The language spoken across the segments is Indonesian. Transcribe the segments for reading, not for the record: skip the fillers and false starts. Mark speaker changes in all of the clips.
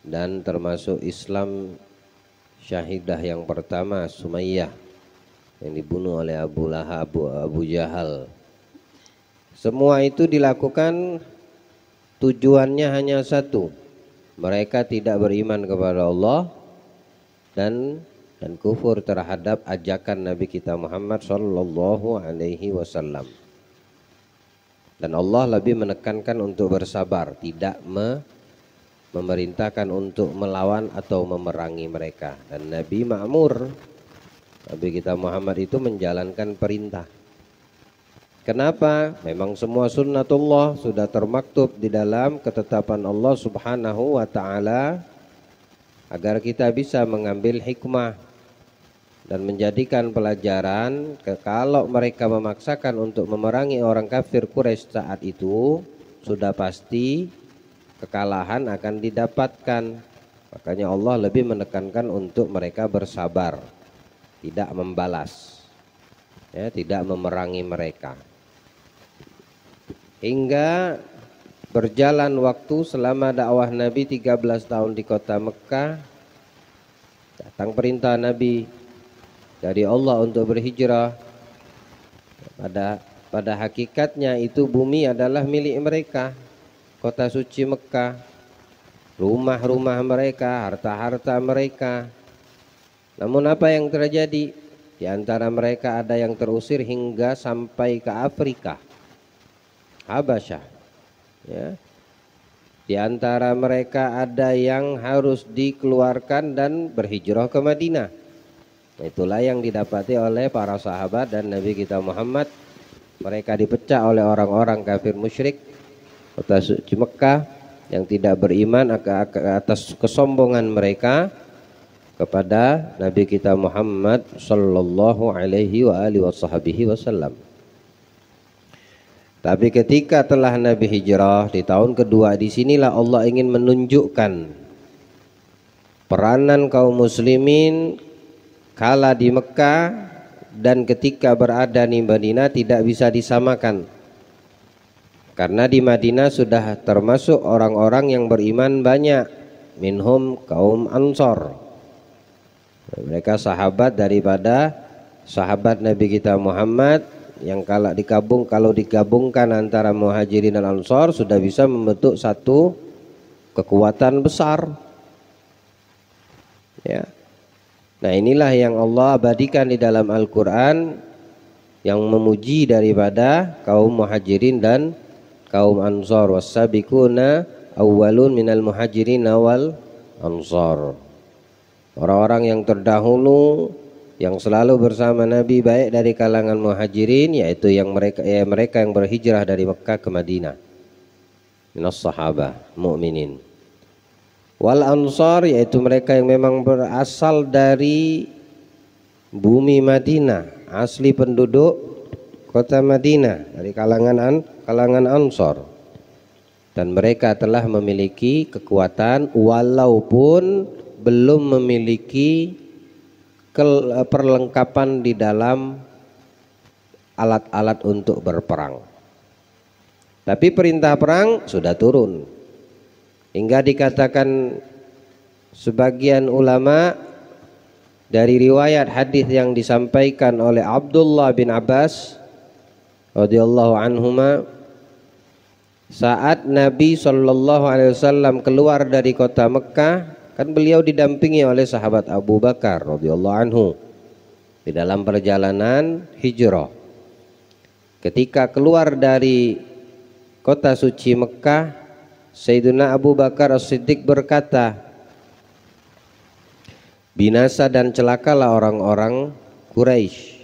Speaker 1: dan termasuk Islam syahidah yang pertama Sumayyah yang dibunuh oleh Abu Lahab, Abu Jahal. Semua itu dilakukan tujuannya hanya satu, mereka tidak beriman kepada Allah dan kufur terhadap ajakan Nabi kita Muhammad sallallahu alaihi wasallam. Dan Allah lebih menekankan untuk bersabar, tidak memerintahkan untuk melawan atau memerangi mereka. Dan Nabi ma'mur, Nabi kita Muhammad itu menjalankan perintah. Kenapa? Memang semua sunnatullah sudah termaktub di dalam ketetapan Allah subhanahu wa ta'ala, agar kita bisa mengambil hikmah dan menjadikan pelajaran kalau mereka memaksakan untuk memerangi orang kafir Quraisy saat itu, sudah pasti kekalahan akan didapatkan. Makanya Allah lebih menekankan untuk mereka bersabar, tidak membalas, ya, tidak memerangi mereka. Hingga berjalan waktu selama dakwah Nabi 13 tahun di kota Mekah, datang perintah Nabi dari Allah untuk berhijrah. Pada hakikatnya itu bumi adalah milik mereka, kota suci Mekah, rumah-rumah mereka, harta-harta mereka. Namun apa yang terjadi? Di antara mereka ada yang terusir hingga sampai ke Afrika, Habasyah, ya. Di antara mereka ada yang harus dikeluarkan dan berhijrah ke Madinah. Itulah yang didapati oleh para sahabat dan Nabi kita Muhammad. Mereka dipecah oleh orang-orang kafir musyrik kota suci Mekah yang tidak beriman atas kesombongan mereka kepada Nabi kita Muhammad sallallahu alaihi wa alihi wasallam. Tapi ketika telah Nabi hijrah di tahun kedua, disinilah Allah ingin menunjukkan peranan kaum muslimin kala di Mekah dan ketika berada di Madinah tidak bisa disamakan. Karena di Madinah sudah termasuk orang-orang yang beriman banyak, minhum kaum Ansor. Mereka sahabat daripada sahabat Nabi kita Muhammad, yang kalau digabungkan antara Muhajirin dan Ansor sudah bisa membentuk satu kekuatan besar, ya. Nah, inilah yang Allah abadikan di dalam Al-Quran, yang memuji daripada kaum Muhajirin dan kaum Ansor. Was-sabiquna awwalun minal muhajirin wal ansor. Orang-orang yang terdahulu yang selalu bersama Nabi baik dari kalangan Muhajirin, yaitu mereka yang berhijrah dari Mekah ke Madinah, minas sahabah mu'minin. Wal ansar, yaitu mereka yang memang berasal dari bumi Madinah, asli penduduk kota Madinah, dari kalangan Ansor. Dan mereka telah memiliki kekuatan walaupun belum memiliki perlengkapan di dalam alat-alat untuk berperang. Tapi perintah perang sudah turun. Hingga dikatakan sebagian ulama dari riwayat hadis yang disampaikan oleh Abdullah bin Abbas radhiyallahu anhuma, saat Nabi sallallahu alaihi wasallam keluar dari kota Mekah, kan beliau didampingi oleh sahabat Abu Bakar radhiyallahu anhu di dalam perjalanan hijrah. Ketika keluar dari kota suci Mekah, Sayyidina Abu Bakar As-Siddiq berkata, binasa dan celakalah orang-orang Quraisy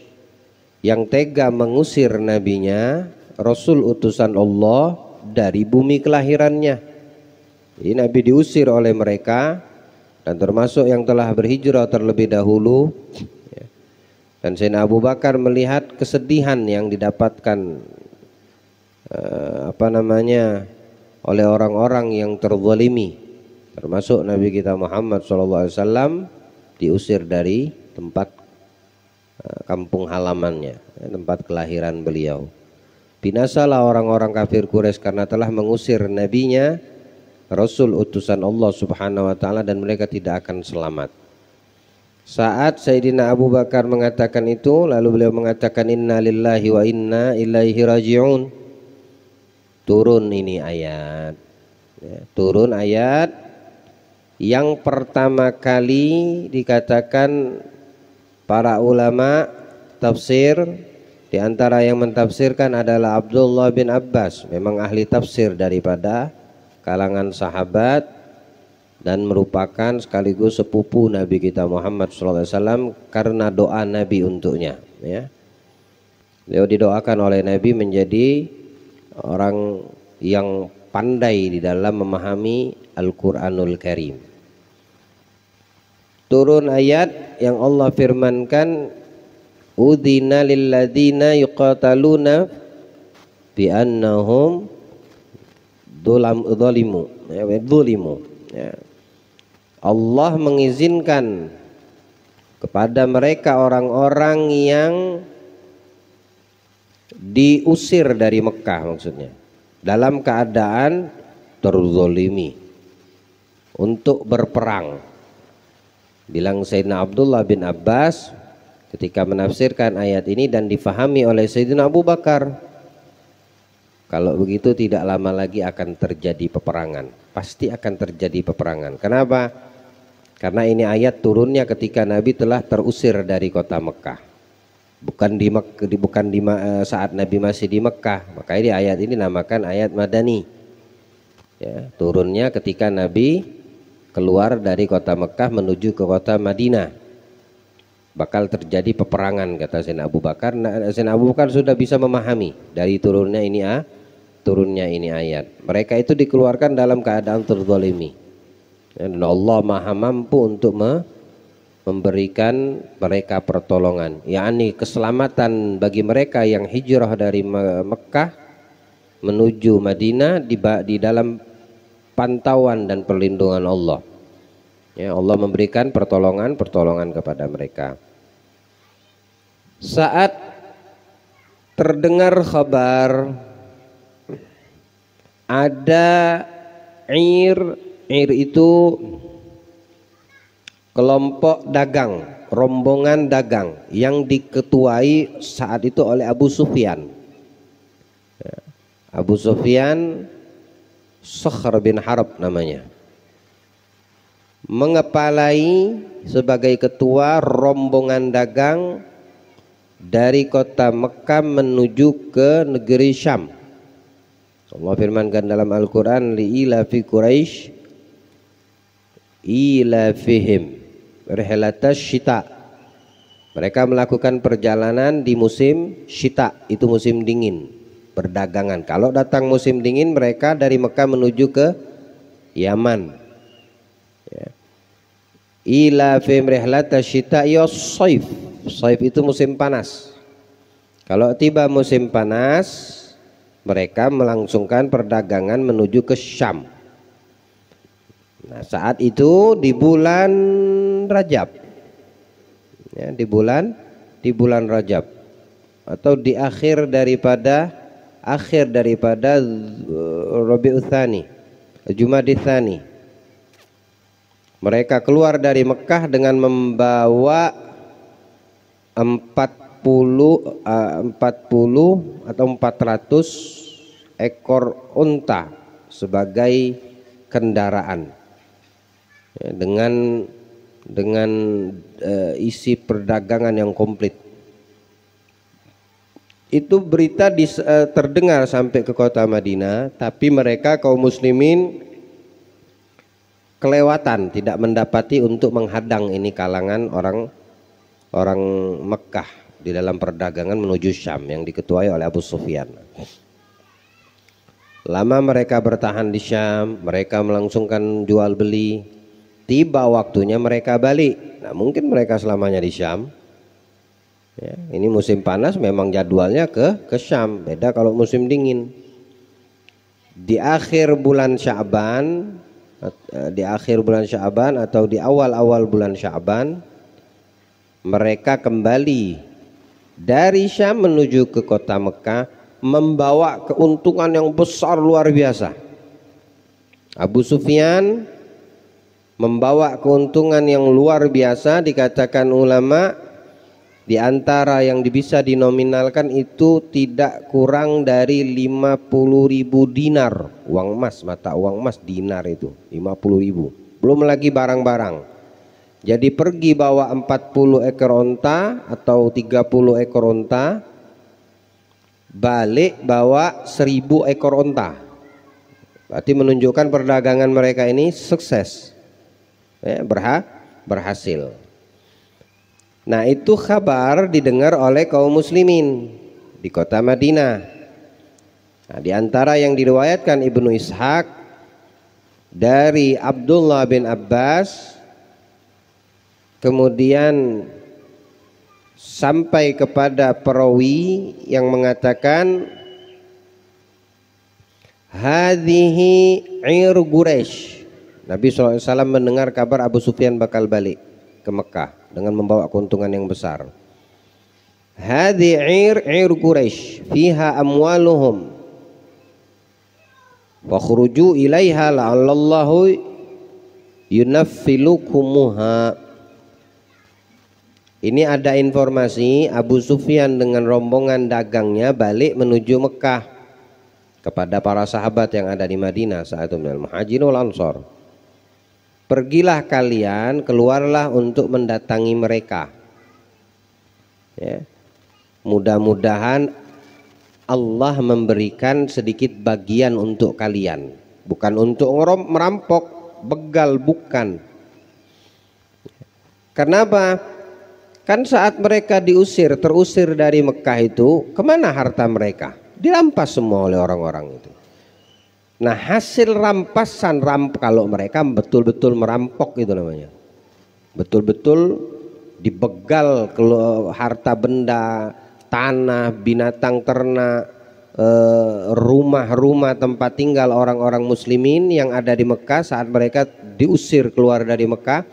Speaker 1: yang tega mengusir nabinya, Rasul utusan Allah, dari bumi kelahirannya. Jadi Nabi diusir oleh mereka, dan termasuk yang telah berhijrah terlebih dahulu. Dan Sayyidina Abu Bakar melihat kesedihan yang didapatkan oleh orang-orang yang terzalimi, termasuk Nabi kita Muhammad SAW diusir dari tempat kampung halamannya, tempat kelahiran beliau. Binasalah orang-orang kafir Quraisy karena telah mengusir nabinya Rasul utusan Allah Subhanahu wa taala dan mereka tidak akan selamat. Saat Sayyidina Abu Bakar mengatakan itu, lalu beliau mengatakan inna lillahi wa inna ilaihi raji'un. Turun ini ayat. Ya, turun ayat yang pertama kali dikatakan para ulama tafsir, di antara yang mentafsirkan adalah Abdullah bin Abbas, memang ahli tafsir daripada kalangan sahabat dan merupakan sekaligus sepupu Nabi kita Muhammad SAW karena doa Nabi untuknya. Ya. Beliau didoakan oleh Nabi menjadi orang yang pandai di dalam memahami Al-Quranul Karim. Turun ayat yang Allah firmankan, Udzina lilladzina yuqataluna bi annahum zulimu. Ya. Allah mengizinkan kepada mereka orang-orang yang diusir dari Mekah, maksudnya dalam keadaan terzolimi untuk berperang. Bilang Sayyidina Abdullah bin Abbas ketika menafsirkan ayat ini dan difahami oleh Sayyidina Abu Bakar, kalau begitu tidak lama lagi akan terjadi peperangan, pasti akan terjadi peperangan. Kenapa? Karena ini ayat turunnya ketika Nabi telah terusir dari kota Mekah, bukan di saat Nabi masih di Mekah. Makanya di ayat ini namakan ayat Madani. Ya, turunnya ketika Nabi keluar dari kota Mekah menuju ke kota Madinah. Bakal terjadi peperangan, kata Sayyidina Abu Bakar. Nah, Sayyidina Abu Bakar sudah bisa memahami dari turunnya ini ayat. Mereka itu dikeluarkan dalam keadaan terzalimi. Dan Allah Maha mampu untuk memberikan mereka pertolongan, yakni keselamatan bagi mereka yang hijrah dari Mekah menuju Madinah di dalam pantauan dan perlindungan Allah. Ya, Allah memberikan pertolongan kepada mereka. Saat terdengar kabar ada Ir itu kelompok dagang, rombongan dagang yang diketuai saat itu oleh Abu Sufyan. Abu Sufyan Sakhr bin Harb namanya, mengepalai sebagai ketua rombongan dagang dari kota Mekah menuju ke negeri Syam. Allah firmankan dalam Al-Quran, li'ilafi Quraisy ilafihim rihlatas syita. Mereka melakukan perjalanan di musim syita, itu musim dingin, perdagangan. Kalau datang musim dingin, mereka dari Mekah menuju ke Yaman. Ya. Ilafihim rihlatas syita yas-saif. Saif itu musim panas. Kalau tiba musim panas, mereka melangsungkan perdagangan menuju ke Syam. Nah, saat itu di bulan Rajab, ya, di bulan Rajab atau di akhir daripada Rabiul Tsani, Jumadil Tsani. Mereka keluar dari Mekah dengan membawa 40 atau 400 ekor unta sebagai kendaraan. Ya, dengan isi perdagangan yang komplit. Itu berita terdengar sampai ke kota Madinah, tapi mereka kaum muslimin kelewatan, tidak mendapati untuk menghadang ini kalangan orang Mekah di dalam perdagangan menuju Syam yang diketuai oleh Abu Sufyan. Lama mereka bertahan di Syam, mereka melangsungkan jual beli. Tiba waktunya mereka balik. Nah, mungkin mereka selamanya di Syam. Ya, ini musim panas memang jadwalnya ke Syam. Beda kalau musim dingin. Di akhir bulan Sya'ban, atau di awal-awal bulan Sya'ban, mereka kembali dari Syam menuju ke kota Mekah membawa keuntungan yang besar luar biasa. Abu Sufyan membawa keuntungan yang luar biasa. Dikatakan ulama, di antara yang bisa dinominalkan itu tidak kurang dari 50.000 dinar uang emas, mata uang emas dinar itu 50.000, belum lagi barang-barang. Jadi pergi bawa 40 ekor onta atau 30 ekor onta, balik bawa 1000 ekor onta. Berarti menunjukkan perdagangan mereka ini sukses, ya, berhasil. Nah, itu kabar didengar oleh kaum muslimin di kota Madinah. Nah, di antara yang diriwayatkan Ibnu Ishaq dari Abdullah bin Abbas, kemudian sampai kepada perawi yang mengatakan hadhihi ir Quraisy. Nabi SAW mendengar kabar Abu Sufyan bakal balik ke Mekah dengan membawa keuntungan yang besar. Hadhihi ir Quraisy fiha amwaluhum wa khuruju ilaiha la'allallahu yunaffilukumuha. Ini ada informasi Abu Sufyan dengan rombongan dagangnya balik menuju Mekah kepada para sahabat yang ada di Madinah saat itu, minal muhajirin wal ansor. Pergilah kalian, keluarlah untuk mendatangi mereka. Ya. Mudah-mudahan Allah memberikan sedikit bagian untuk kalian, bukan untuk merampok, begal, bukan. Kenapa? Kan saat mereka terusir dari Mekah itu, kemana harta mereka? Dirampas semua oleh orang-orang itu. Nah, hasil rampasan kalau mereka betul-betul merampok itu namanya, betul-betul dibegal harta benda, tanah, binatang ternak, rumah-rumah tempat tinggal orang-orang muslimin yang ada di Mekah saat mereka diusir keluar dari Mekah.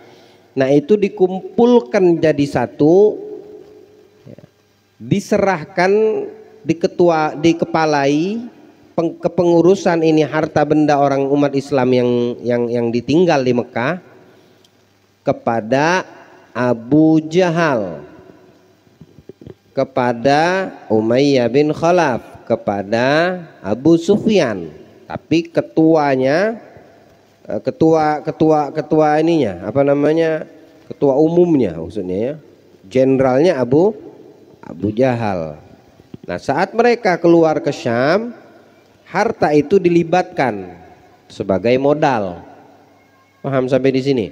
Speaker 1: Nah, itu dikumpulkan jadi satu, diserahkan, dikepalai kepengurusan ini harta benda orang umat Islam yang ditinggal di Mekah kepada Abu Jahal, kepada Umayyah bin Khalaf, kepada Abu Sufyan. Tapi ketuanya, ketua ininya apa namanya, ketua umumnya maksudnya ya, jenderalnya Abu Jahal. Nah, saat mereka keluar ke Syam, harta itu dilibatkan sebagai modal. Paham sampai di sini?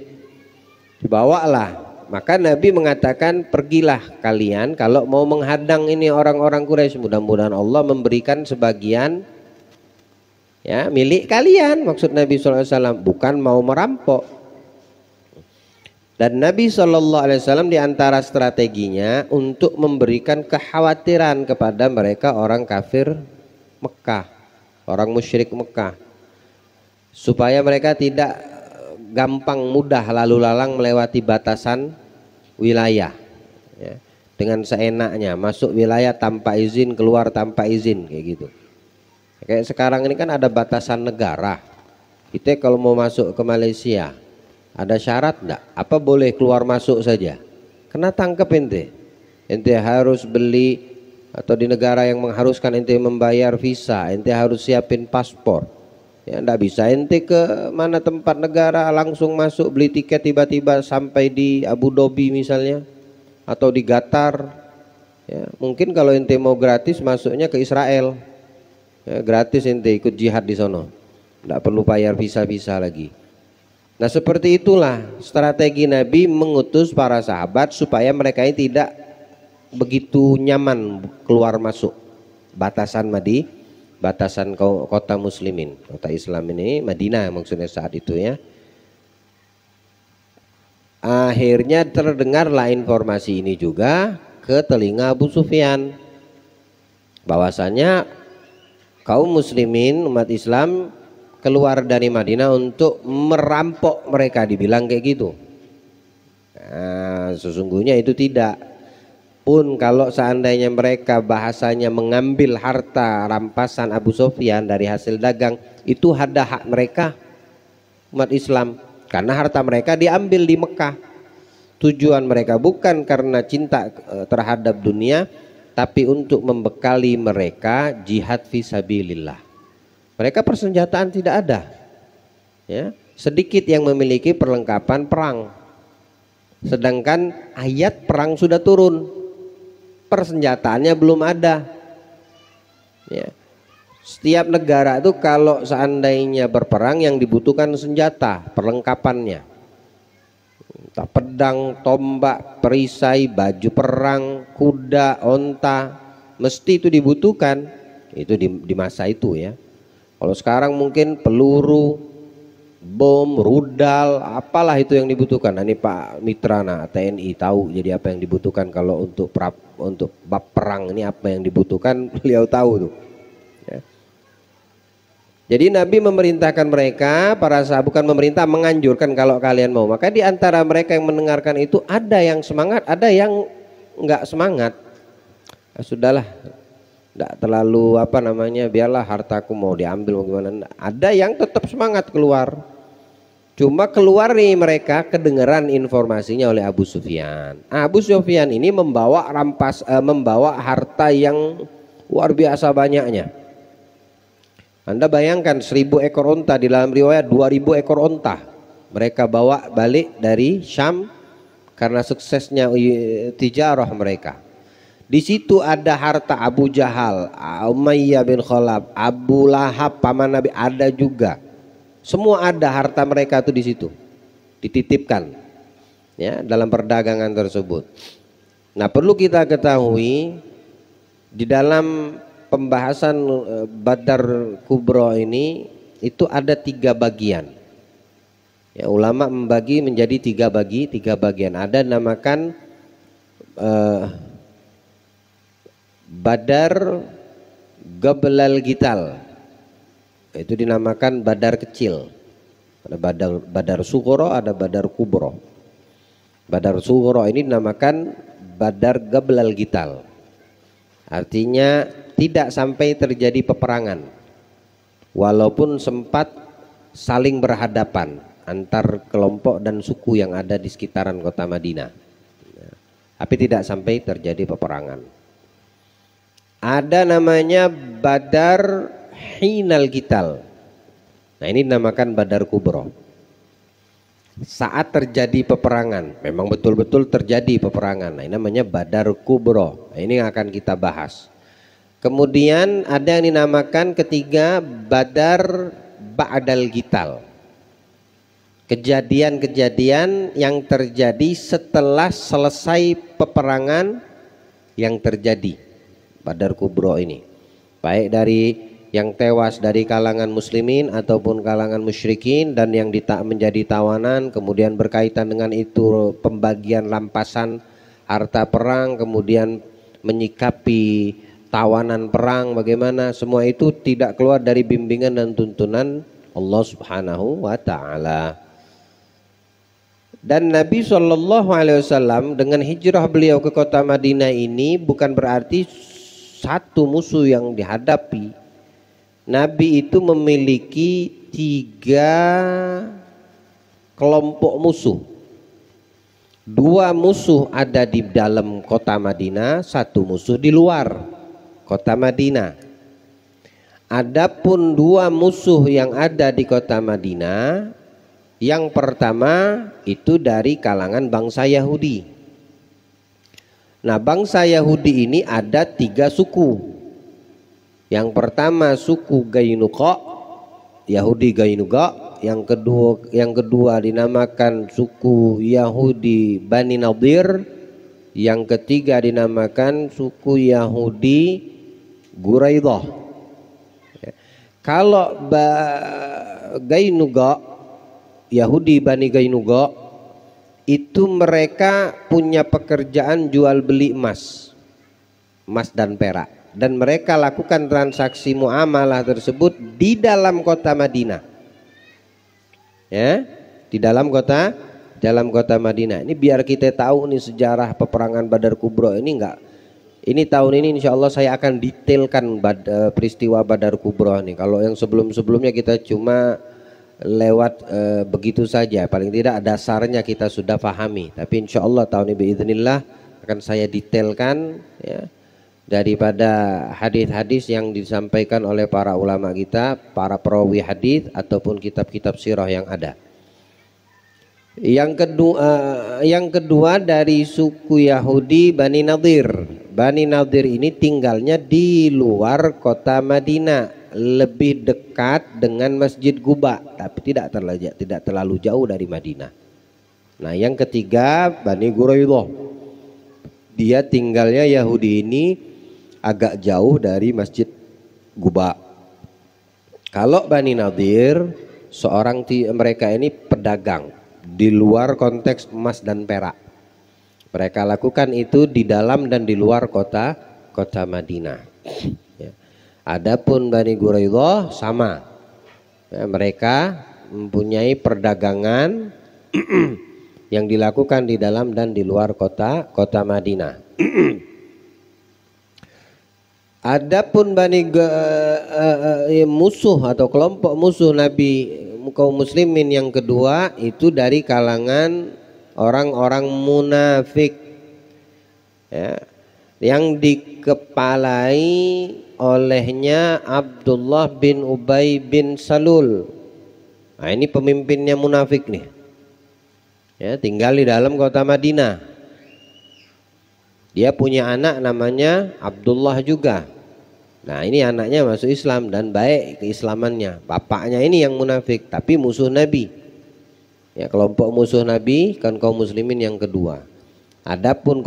Speaker 1: Dibawalah. Maka Nabi mengatakan, pergilah kalian kalau mau menghadang ini orang-orang Quraisy, mudah-mudahan Allah memberikan sebagian, ya, milik kalian, maksud Nabi SAW, bukan mau merampok. Dan Nabi SAW di antara strateginya untuk memberikan kekhawatiran kepada mereka orang kafir Mekah, orang musyrik Mekah, supaya mereka tidak gampang mudah lalu lalang melewati batasan wilayah, ya, dengan seenaknya, masuk wilayah tanpa izin, keluar tanpa izin, kayak gitu. Kayak sekarang ini kan ada batasan negara. Kita kalau mau masuk ke Malaysia ada syarat enggak? Apa boleh keluar masuk saja? Kena tangkap ente. Ente harus beli, atau di negara yang mengharuskan ente membayar visa, ente harus siapin paspor. Ya, enggak bisa ente ke mana tempat negara langsung masuk beli tiket tiba-tiba sampai di Abu Dhabi misalnya, atau di Qatar. Ya, mungkin kalau ente mau gratis masuknya ke Israel. Ya, gratis ente ikut jihad di sono, tidak perlu bayar visa-visa lagi. Nah, seperti itulah strategi Nabi mengutus para sahabat supaya mereka ini tidak begitu nyaman keluar masuk batasan batasan kota muslimin, kota Islam ini Madinah maksudnya saat itu ya. Akhirnya terdengarlah informasi ini juga ke telinga Abu Sufyan, bahwasanya kaum muslimin umat Islam keluar dari Madinah untuk merampok mereka, dibilang kayak gitu. Nah, sesungguhnya itu tidak. Pun kalau seandainya mereka bahasanya mengambil harta rampasan Abu Sufyan dari hasil dagang, itu ada hak mereka. umat Islam, karena harta mereka diambil di Mekah. Tujuan mereka bukan karena cinta terhadap dunia, tapi untuk membekali mereka jihad fisabilillah. Mereka persenjataan tidak ada, ya, sedikit yang memiliki perlengkapan perang. Sedangkan ayat perang sudah turun, persenjataannya belum ada. Ya. Setiap negara itu kalau seandainya berperang yang dibutuhkan senjata, perlengkapannya, entah pedang, tombak, perisai, baju perang, kuda, onta, mesti itu dibutuhkan. Itu di masa itu ya. Kalau sekarang mungkin peluru, bom, rudal, apalah itu yang dibutuhkan. Nah, ini Pak Mitra, TNI tahu jadi apa yang dibutuhkan kalau untuk bab perang ini apa yang dibutuhkan, beliau tahu tuh. Ya. Jadi Nabi memerintahkan mereka, para sahabat, bukan memerintah, menganjurkan kalau kalian mau. Maka di antara mereka yang mendengarkan itu ada yang semangat, ada yang enggak semangat. Nah, sudahlah, enggak terlalu biarlah hartaku mau diambil mau gimana. Ada yang tetap semangat keluar. Cuma keluar nih mereka kedengeran informasinya oleh Abu Sufyan. Abu Sufyan ini membawa membawa harta yang luar biasa banyaknya. Anda bayangkan 1000 ekor onta, di dalam riwayat 2000 ekor onta mereka bawa balik dari Syam karena suksesnya tijarah mereka. Di situ ada harta Abu Jahal, Umayyah bin Khalaf, Abu Lahab paman Nabi ada juga. Semua ada harta mereka tuh di situ, dititipkan ya dalam perdagangan tersebut. Nah, perlu kita ketahui di dalam pembahasan Badar Kubro ini itu ada 3 bagian. Ya, ulama membagi menjadi 3 bagian. Ada namakan Badar Gablal Gital, itu dinamakan Badar kecil. Ada Badar Sughra, ada Badar Kubro. Badar Sughra ini dinamakan Badar Gablal Gital. Artinya tidak sampai terjadi peperangan, walaupun sempat saling berhadapan antar kelompok dan suku yang ada di sekitaran kota Madinah, tapi tidak sampai terjadi peperangan. Ada namanya Badar Hinal Gital. Nah, ini dinamakan Badar Kubro. Saat terjadi peperangan, memang betul-betul terjadi peperangan. Nah, ini namanya Badar Kubro. Nah, ini yang akan kita bahas. Kemudian ada yang dinamakan ketiga Badar Ba'dal Gital. Kejadian-kejadian yang terjadi setelah selesai peperangan yang terjadi. Badar Kubro ini, baik dari yang tewas dari kalangan muslimin ataupun kalangan musyrikin dan yang menjadi tawanan, kemudian berkaitan dengan itu pembagian rampasan harta perang, kemudian menyikapi tawanan perang bagaimana, semua itu tidak keluar dari bimbingan dan tuntunan Allah Subhanahu wa taala. Dan Nabi SAW dengan hijrah beliau ke kota Madinah ini bukan berarti satu musuh yang dihadapi. Nabi itu memiliki 3 kelompok musuh. 2 musuh ada di dalam kota Madinah, 1 musuh di luar kota Madinah. Adapun 2 musuh yang ada di kota Madinah, yang pertama itu dari kalangan bangsa Yahudi. Nah, bangsa Yahudi ini ada 3 suku. Yang pertama suku Gainuqa, Yahudi Gainuqa. Yang kedua dinamakan suku Yahudi Bani Nadir. Yang ketiga dinamakan suku Yahudi Quraidah. Kalau Gainuqa, Yahudi Bani Gainuqa itu mereka punya pekerjaan jual beli emas dan perak, dan mereka lakukan transaksi muamalah tersebut di dalam kota Madinah. Ya, di dalam kota Madinah. Ini biar kita tahu nih sejarah peperangan Badar Kubro ini enggak. Ini tahun ini insya Allah saya akan detailkan peristiwa Badar Kubro nih. Kalau yang sebelum-sebelumnya kita cuma lewat begitu saja. Paling tidak dasarnya kita sudah pahami. Tapi insya Allah tahun ini biiznillah akan saya detailkan ya, daripada hadis-hadis yang disampaikan oleh para ulama kita, para perawi hadis ataupun kitab-kitab sirah yang ada. Yang kedua dari suku Yahudi Bani Nadir. Bani Nadir ini tinggalnya di luar kota Madinah, lebih dekat dengan Masjid Quba, tapi tidak terlalu jauh dari Madinah. Nah, yang ketiga Bani Quraidah. Dia tinggalnya Yahudi ini agak jauh dari Masjid Quba. Kalau Bani Nadir, mereka ini pedagang di luar konteks emas dan perak. Mereka lakukan itu di dalam dan di luar kota Madinah. Ya. Adapun Bani Quraidah sama, ya, mereka mempunyai perdagangan yang dilakukan di dalam dan di luar kota Madinah. Adapun musuh atau kelompok musuh Nabi kaum muslimin yang kedua itu dari kalangan orang-orang munafik, ya, yang dikepalai olehnya Abdullah bin Ubay bin Salul. Nah, ini pemimpinnya munafik nih, ya, tinggal di dalam kota Madinah. Dia punya anak namanya Abdullah juga. Nah, ini anaknya masuk Islam dan baik keislamannya. Bapaknya ini yang munafik tapi musuh Nabi. Ya, kelompok musuh Nabi kan kaum muslimin yang kedua. Adapun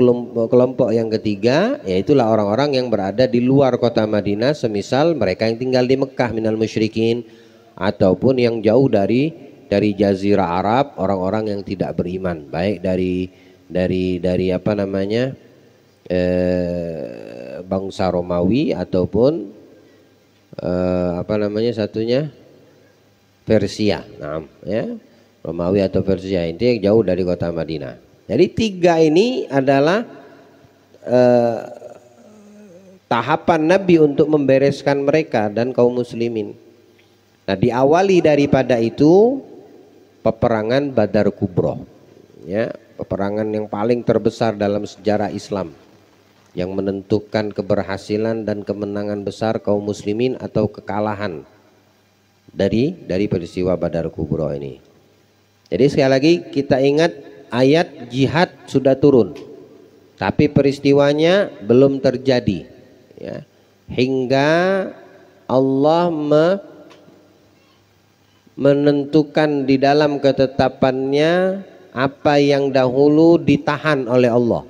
Speaker 1: kelompok yang ketiga, yaitulah orang-orang yang berada di luar kota Madinah, semisal mereka yang tinggal di Mekah minal musyrikin, ataupun yang jauh dari jazirah Arab, orang-orang yang tidak beriman, baik dari apa namanya bangsa Romawi ataupun apa namanya satunya Persia. Nah, ya, Romawi atau Persia, itu yang jauh dari kota Madinah. Jadi tiga ini adalah tahapan Nabi untuk membereskan mereka dan kaum muslimin. Nah, diawali daripada itu peperangan Badar Kubro, ya, peperangan yang paling terbesar dalam sejarah Islam, yang menentukan keberhasilan dan kemenangan besar kaum muslimin atau kekalahan dari peristiwa Badar Kubro ini. Jadi sekali lagi kita ingat, ayat jihad sudah turun, tapi peristiwanya belum terjadi, ya, hingga Allah menentukan di dalam ketetapannya apa yang dahulu ditahan oleh Allah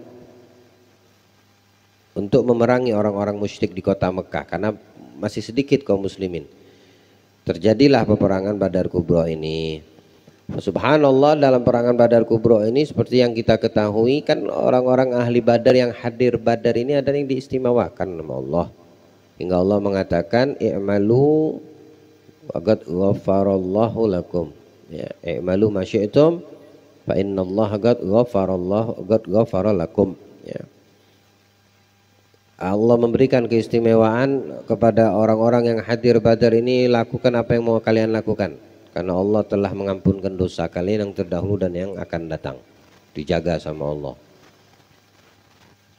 Speaker 1: untuk memerangi orang-orang musyrik di kota Mekah, karena masih sedikit kaum muslimin. Terjadilah peperangan Badar Kubro ini. Subhanallah, dalam peperangan Badar Kubro ini seperti yang kita ketahui kan, orang-orang ahli Badar yang hadir Badar ini ada yang diistimewakan sama Allah, hingga Allah mengatakan i'malu waqad ghafarallahu lakum, ya, i'malu ma syi'tum fa innallaha qad ghafara lakum, ya. Allah memberikan keistimewaan kepada orang-orang yang hadir Badar ini, lakukan apa yang mau kalian lakukan, karena Allah telah mengampunkan dosa kalian yang terdahulu dan yang akan datang. Dijaga sama Allah,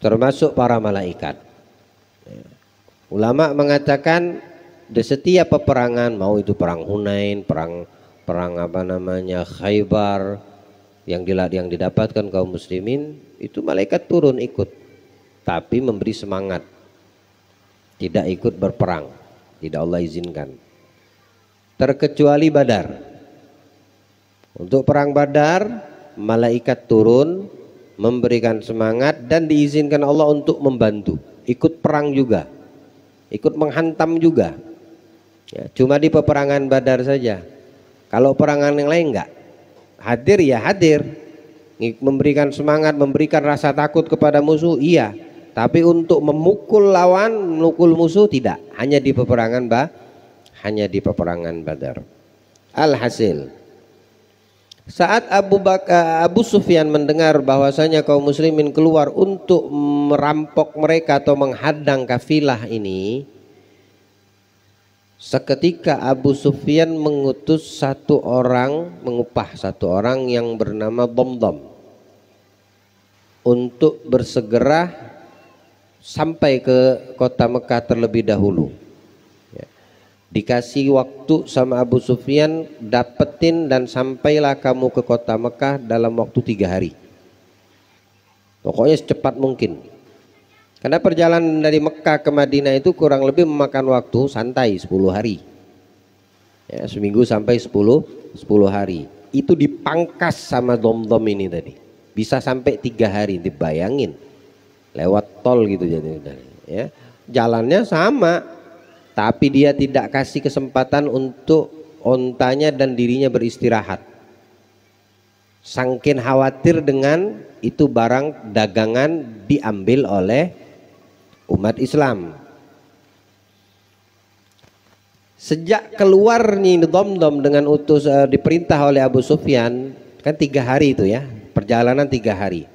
Speaker 1: termasuk para malaikat. Ulama mengatakan di setiap peperangan, mau itu perang Hunain, perang apa namanya Khaybar, yang didapatkan kaum muslimin, itu malaikat turun ikut, tapi memberi semangat, tidak ikut berperang, tidak Allah izinkan. Terkecuali Badar. Untuk perang Badar, malaikat turun memberikan semangat dan diizinkan Allah untuk membantu, ikut perang juga, ikut menghantam juga, ya, cuma di peperangan Badar saja. Kalau perangan yang lain enggak, hadir ya hadir, memberikan semangat, memberikan rasa takut kepada musuh, iya, tapi untuk memukul lawan, memukul musuh tidak, hanya di peperangan Badar. Alhasil, saat Abu Sufyan mendengar bahwasanya kaum muslimin keluar untuk merampok mereka atau menghadang kafilah ini, Seketika Abu Sufyan mengutus mengupah satu orang yang bernama Damdam untuk bersegera sampai ke kota Mekah terlebih dahulu. Ya. Dikasih waktu sama Abu Sufyan, dapetin dan sampailah kamu ke kota Mekah dalam waktu 3 hari. Pokoknya secepat mungkin. Karena perjalanan dari Mekah ke Madinah itu kurang lebih memakan waktu santai 10 hari. Ya, seminggu sampai 10 hari. Itu dipangkas sama Damdam ini tadi. Bisa sampai 3 hari, dibayangin. Lewat tol gitu jadi. Ya. Jalannya sama, tapi dia tidak kasih kesempatan untuk ontanya dan dirinya beristirahat. Sangkin khawatir dengan itu barang dagangan diambil oleh umat Islam. Sejak keluar nih Damdam dengan diperintah oleh Abu Sufyan, kan 3 hari itu ya, perjalanan 3 hari.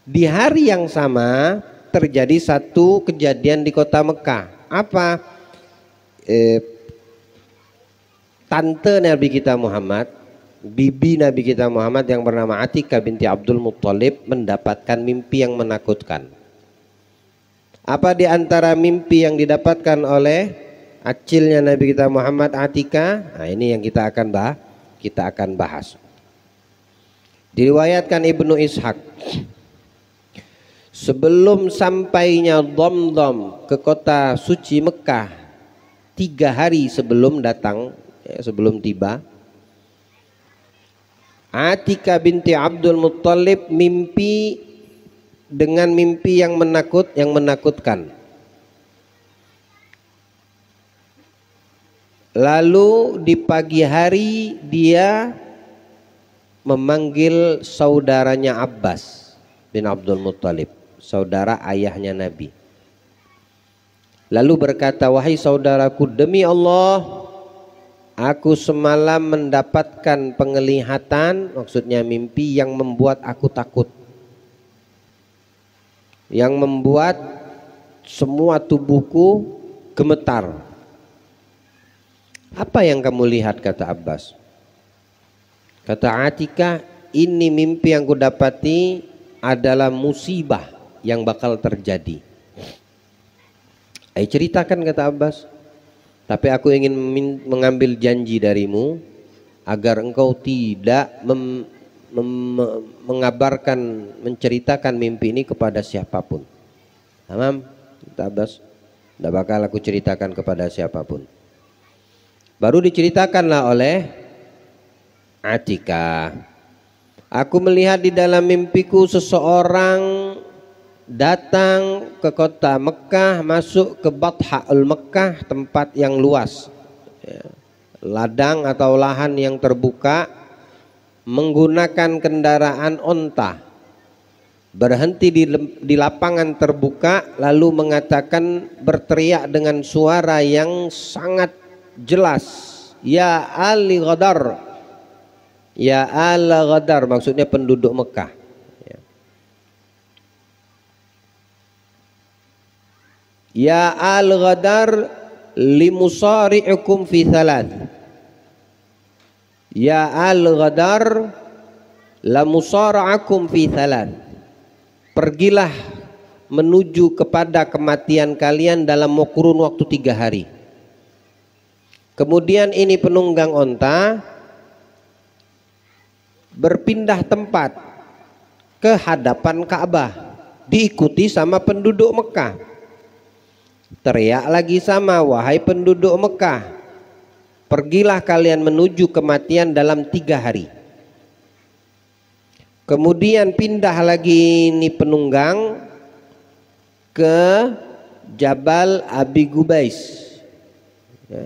Speaker 1: Di hari yang sama terjadi satu kejadian di kota Mekah. Apa? Tante Nabi kita Muhammad, bibi Nabi kita Muhammad yang bernama Atikah binti Abdul Muttalib mendapatkan mimpi yang menakutkan. Apa di antara mimpi yang didapatkan oleh acilnya Nabi kita Muhammad Atikah? Nah, ini yang kita akan bahas. Diriwayatkan Ibnu Ishaq, sebelum sampainya Damdam ke kota suci Mekah, 3 hari sebelum datang, sebelum tiba, Atikah binti Abdul Muttalib mimpi dengan mimpi yang menakutkan. Lalu di pagi hari dia memanggil saudaranya Abbas bin Abdul Muttalib, saudara ayahnya Nabi. Lalu berkata, wahai saudaraku, demi Allah, aku semalam mendapatkan penglihatan, maksudnya mimpi yang membuat aku takut, yang membuat semua tubuhku gemetar. Apa yang kamu lihat? Kata Abbas. Kata Atikah, ini mimpi yang kudapati adalah musibah yang bakal terjadi. Ayo ceritakan, kata Abbas. Tapi aku ingin mengambil janji darimu agar engkau tidak mengabarkan, menceritakan mimpi ini kepada siapapun. Tamam, kata Abbas. Tidak bakal aku ceritakan kepada siapapun. Baru diceritakanlah oleh Atikah. Aku melihat di dalam mimpiku seseorang datang ke kota Mekah, masuk ke Batha'ul Mekah, tempat yang luas, ladang atau lahan yang terbuka, menggunakan kendaraan onta, berhenti di lapangan terbuka, lalu mengatakan, berteriak dengan suara yang sangat jelas, ya Ali Ghadar, ya Ala Ghadar, maksudnya penduduk Mekah. Ya Al-Ghadar limusari'ikum fi thalath. Ya Al-Ghadar lamusara'akum fi thalath. Pergilah menuju kepada kematian kalian dalam kurun waktu 3 hari. Kemudian ini penunggang onta berpindah tempat ke hadapan Ka'bah, diikuti sama penduduk Mekah. Teriak lagi sama, wahai penduduk Mekah, pergilah kalian menuju kematian dalam 3 hari. Kemudian pindah lagi ini penunggang ke Jabal Abi Gubais.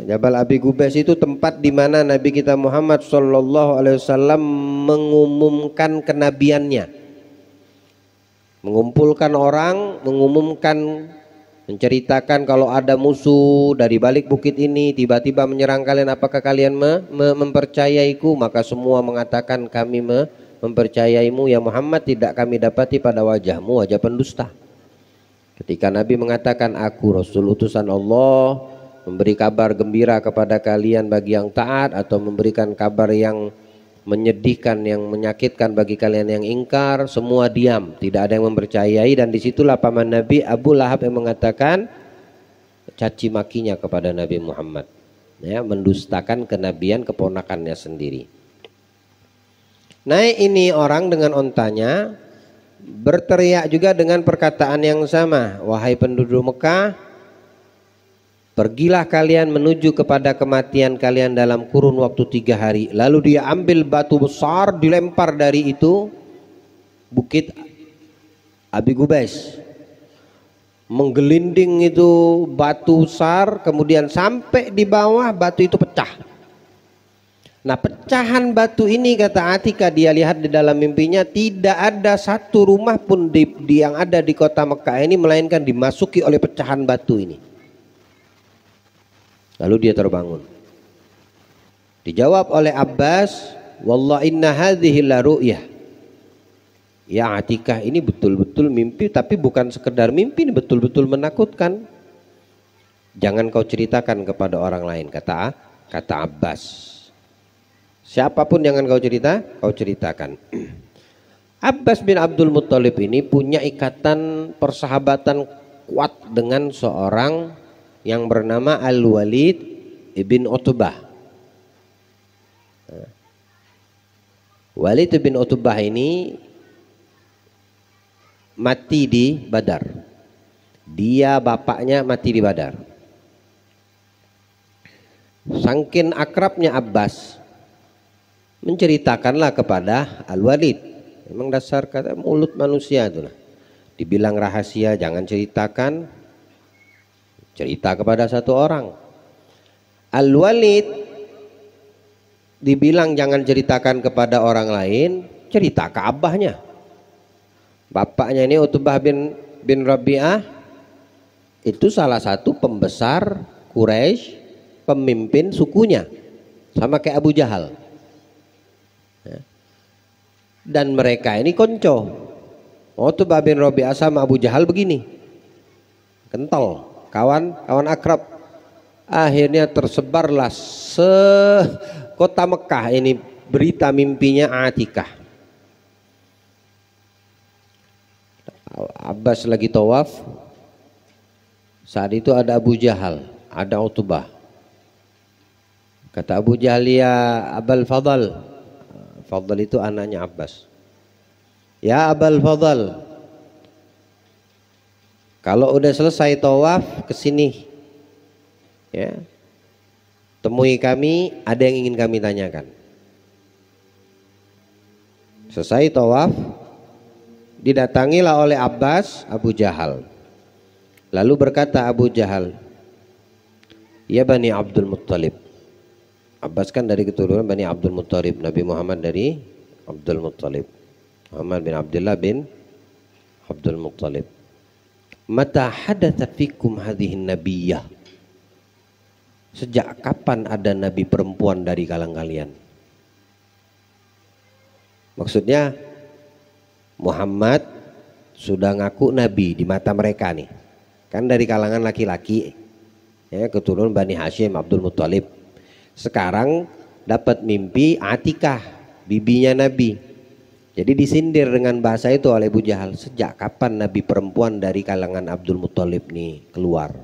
Speaker 1: Jabal Abi Gubais itu tempat di mana Nabi kita Muhammad SAW mengumumkan kenabiannya, mengumpulkan orang, menceritakan kalau ada musuh dari balik bukit ini tiba-tiba menyerang kalian, apakah kalian mempercayaiku? Maka semua mengatakan, kami mempercayaimu ya Muhammad, tidak kami dapati pada wajahmu wajah pendusta. Ketika Nabi mengatakan, aku Rasul utusan Allah, memberi kabar gembira kepada kalian bagi yang taat, atau memberikan kabar yang menyedihkan, yang menyakitkan bagi kalian yang ingkar. Semua diam, tidak ada yang mempercayai. Dan disitulah paman Nabi Abu Lahab yang mengatakan caci makinya kepada Nabi Muhammad, ya, mendustakan kenabian keponakannya sendiri. Naik ini orang dengan ontanya, berteriak juga dengan perkataan yang sama, wahai penduduk Mekah, pergilah kalian menuju kepada kematian kalian dalam kurun waktu 3 hari. Lalu dia ambil batu besar, dilempar dari itu bukit Abi Gubais, menggelinding itu batu besar, kemudian sampai di bawah batu itu pecah. Nah, pecahan batu ini, kata Atika, dia lihat di dalam mimpinya, tidak ada satu rumah pun yang ada di kota Mekah ini melainkan dimasuki oleh pecahan batu ini. Lalu dia terbangun. Dijawab oleh Abbas, wallah inna hadhihi la ru'yah. Ya Atikah, ini betul-betul mimpi, tapi bukan sekedar mimpi, ini betul-betul menakutkan. Jangan kau ceritakan kepada orang lain, kata Abbas. Siapapun jangan kau ceritakan. Abbas bin Abdul Muttalib ini punya ikatan persahabatan kuat dengan seorang yang bernama Al-Walid ibn Utbah. Walid ibn Utbah ini mati di Badar. Dia bapaknya mati di Badar. Saking akrabnya Abbas, menceritakanlah kepada Al-Walid. Memang dasar kata mulut manusia itulah. Dibilang rahasia jangan ceritakan, cerita kepada satu orang. Al-Walid dibilang jangan ceritakan kepada orang lain, cerita ke abahnya. Bapaknya ini Utbah bin Rabi'ah itu salah satu pembesar Quraisy, pemimpin sukunya, sama kayak Abu Jahal. Dan mereka ini konco. Utbah bin Rabi'ah sama Abu Jahal begini, kental, kawan akrab. Akhirnya tersebarlah kota Mekah ini berita mimpinya Atikah. Abbas lagi tawaf, saat itu ada Abu Jahal, ada Utbah. Kata Abu Jahal, ya Abul Fadl, Fadl itu anaknya Abbas, ya Abul Fadl, kalau udah selesai tawaf kesini, ya, temui kami, ada yang ingin kami tanyakan. Selesai tawaf, didatangilah oleh Abbas Abu Jahal. Lalu berkata Abu Jahal, ya Bani Abdul Muttalib. Abbas kan dari keturunan Bani Abdul Muttalib, Nabi Muhammad dari Abdul Muttalib, Muhammad bin Abdullah bin Abdul Muttalib. Mata hadatsa fikum hadhihi nabiyyah. Sejak kapan ada nabi perempuan dari kalangan kalian? Maksudnya Muhammad sudah ngaku nabi di mata mereka nih, kan dari kalangan laki-laki, ya, keturunan Bani Hashim Abdul Muttalib. Sekarang dapat mimpi Atikah, bibinya Nabi. Jadi disindir dengan bahasa itu oleh Abu Jahal. Sejak kapan nabi perempuan dari kalangan Abdul Muttalib nih keluar?